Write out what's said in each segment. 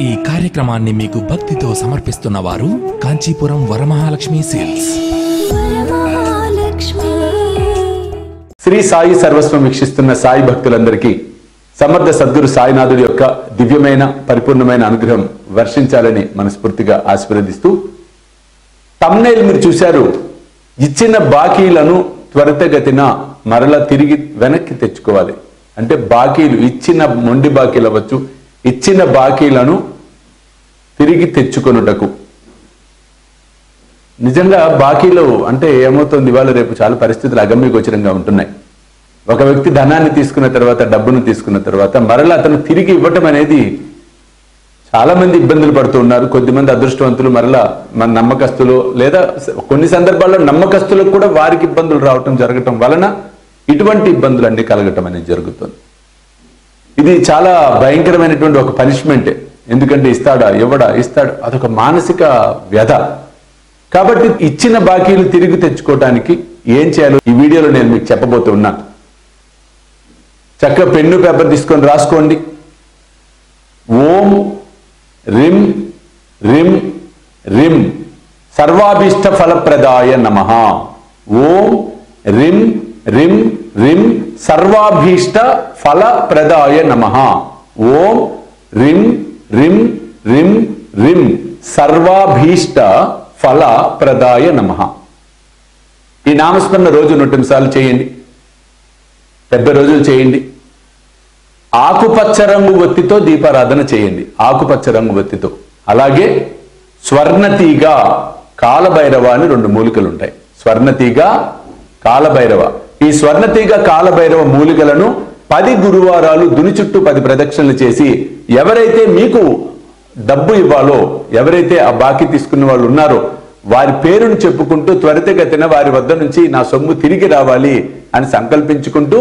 ఈ కార్యక్రమాన్ని మీకు భక్తితో సమర్పిస్తున్న వారు కాంచీపురం వరమహాలక్ష్మి సేల్స్. శ్రీ సాయి సర్వస్వం వీక్షిస్తున్న సాయి భక్తులందరికీ సమర్థ సద్గురు సాయినాథుడి యొక్క దివ్యమైన పరిపూర్ణమైన అనుగ్రహం వర్షించాలని మనస్ఫూర్తిగా ఆశీర్వదిస్తూ, తమ్నైల్ మీరు చూశారు, ఇచ్చిన బాకీలను త్వరితగతిన మరలా తిరిగి వెనక్కి తెచ్చుకోవాలి. అంటే బాకీలు, ఇచ్చిన మొండి బాకీలు అవ్వచ్చు, ఇచ్చిన బాకీలను తిరిగి తెచ్చుకొనుటకు. నిజంగా బాకీలు అంటే ఏమవుతుంది, ఇవాళ రేపు చాలా పరిస్థితులు అగమ్యగోచరంగా ఉంటున్నాయి. ఒక వ్యక్తి ధనాన్ని తీసుకున్న తర్వాత, డబ్బును తీసుకున్న తర్వాత మరలా అతను తిరిగి ఇవ్వటం అనేది చాలా మంది ఇబ్బందులు పడుతూ ఉన్నారు. కొద్దిమంది అదృష్టవంతులు మరలా మన నమ్మకస్తులు, లేదా కొన్ని సందర్భాల్లో నమ్మకస్తులకు కూడా వారికి ఇబ్బందులు రావటం జరగటం వలన ఇటువంటి ఇబ్బందులు అన్ని కలగటం అనేది జరుగుతుంది. ఇది చాలా భయంకరమైనటువంటి ఒక పనిష్మెంటే. ఎందుకంటే ఇస్తాడా, ఇవ్వడా, ఇస్తాడు, అదొక మానసిక వ్యధ. కాబట్టి ఇచ్చిన బాకీలు తిరిగి తెచ్చుకోవడానికి ఏం చేయాలో ఈ వీడియోలో నేను మీకు చెప్పబోతున్నా. చక్కగా పెన్ను పేపర్ తీసుకొని రాసుకోండి. ఓం రిం రిం రిం సర్వాభీష్ట ఫలప్రదాయ నమః. ఓం రిం రిం రిం సర్వాభీష్ట ఫలప్రదాయ నమః. ఓం రిం రిం రిం రిం సర్వాభీష్ట ఫలప్రదాయ నమః. ఈ నామస్మరణ రోజు 100 సార్లు చేయండి. 70 రోజులు చేయండి. ఆకుపచ్చ రంగు ఒత్తితో దీపారాధన చేయండి. ఆకుపచ్చ రంగు ఒత్తితో. అలాగే స్వర్ణతీగ, కాలభైరవ అని 2 మూలికలు ఉంటాయి. స్వర్ణతీగ, కాలభైరవ. ఈ స్వర్ణతీగ, కాలభైరవ మూలికలను 10 గురువారాలు దుని చుట్టూ 10 ప్రదక్షిణలు చేసి, ఎవరైతే మీకు డబ్బు ఇవ్వాలో, ఎవరైతే ఆ బాకీ తీసుకున్న వాళ్ళు ఉన్నారో వారి పేరును చెప్పుకుంటూ త్వరితగతిన వారి వద్ద నుంచి నా సొమ్ము తిరిగి రావాలి అని సంకల్పించుకుంటూ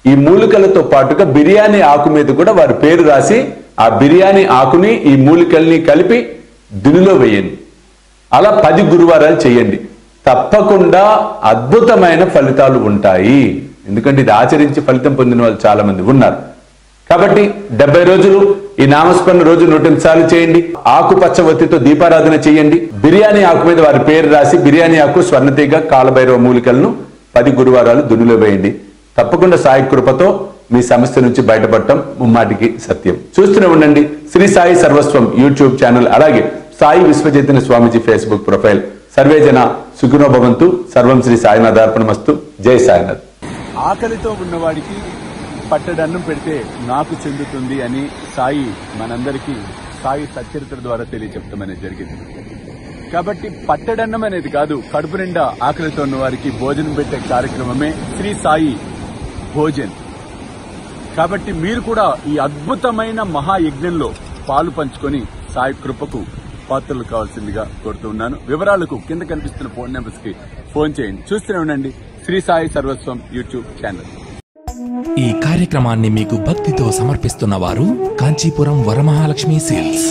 ఈ మూలికలతో పాటుగా బిర్యానీ ఆకు మీద కూడా వారి పేరు రాసి, ఆ బిర్యానీ ఆకుని ఈ మూలికల్ని కలిపి దునిలో వేయండి. అలా 10 గురువారాలు చేయండి. తప్పకుండా అద్భుతమైన ఫలితాలు ఉంటాయి. ఎందుకంటే ఇది ఆచరించి ఫలితం పొందిన వాళ్ళు చాలా మంది ఉన్నారు. కాబట్టి 70 రోజులు ఈ నామస్మరణ రోజు 100 సార్లు చేయండి. ఆకుపచ్చ ఒత్తితో దీపారాధన చేయండి. బిర్యానీ ఆకు మీద వారి పేరు రాసి, బిర్యానీ ఆకు, స్వర్ణతీగ, కాలభైరవ మూలికలను 10 గురువారాలు దునిలో వేయండి. తప్పకుండా సాయి కృపతో మీ సమస్య నుంచి బయటపడటం ముమ్మాటికి సత్యం. చూస్తూనే ఉండండి శ్రీ సాయి సర్వస్వం యూట్యూబ్ ఛానల్, అలాగే సాయి విశ్వచైతన్య స్వామీజీ ఫేస్బుక్ ప్రొఫైల్. సర్వేజన సుఖినో భవంతు. సర్వం శ్రీ సాయినాథార్పణమస్తు. జై సాయినాథ్. ఆకలితో ఉన్నవాడికి పట్టడన్నం పెడితే నాకు చెందుతుంది అని సాయి మనందరికీ సాయి సచ్చరిత్ర ద్వారా తెలియచెప్పడం అనేది జరిగింది. కాబట్టి పట్టడన్నం అనేది కాదు, కడుపు నిండా ఆకలితో ఉన్న వారికి భోజనం పెట్టే కార్యక్రమమే శ్రీ సాయి భోజన్. కాబట్టి మీరు కూడా ఈ అద్భుతమైన మహాయజ్ఞంలో పాలు పంచుకొని సాయి కృపకు పాత్రలు కావాల్సిందిగా కోరుతున్నాను. వివరాలకు కింద కనిపిస్తున్న ఫోన్ నెంబర్స్ కి ఫోన్ చేయండి. చూస్తూనే ఉండండి శ్రీ సాయి సర్వస్వం యూట్యూబ్ ఛానల్. ఈ కార్యక్రమాన్ని మీకు భక్తితో సమర్పిస్తున్న వారు కాంచీపురం వరమహాలక్ష్మి సేల్స్.